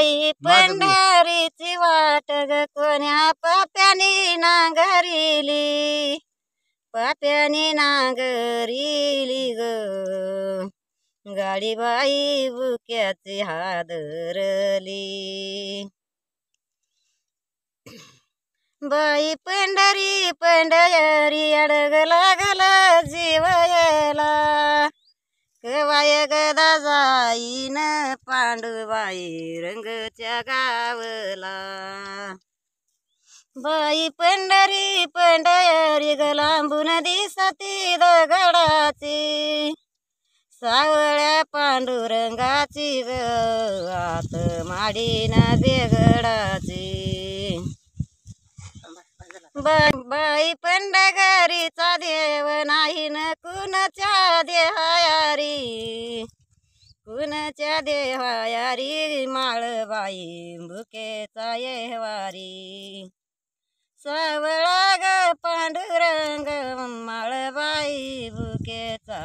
बाई पंढरीची वाट ग कोण्या पाप्याने नांगरिली, पाप्याने नांगरिली ग, गाडी बाई बुक्याची हादरली. बाई पंढरी पंढरी अडग लागल जीवयला, कवाय गदा जाईन पांडुबाई रंगच्या गावला. बाई पंढरी पंढरी ग लांबून दिसती दगडाची, सावळ्या पांडुरंगाची ग आत माडीन बेगडाची. बाई पंढरीचा देव नाही न कुणाच्या देहायारी, कुणाच्या देहायारी माळबाई बुकेचा येवारी. सावळा ग पांडुरंग माळबाई बुकेचा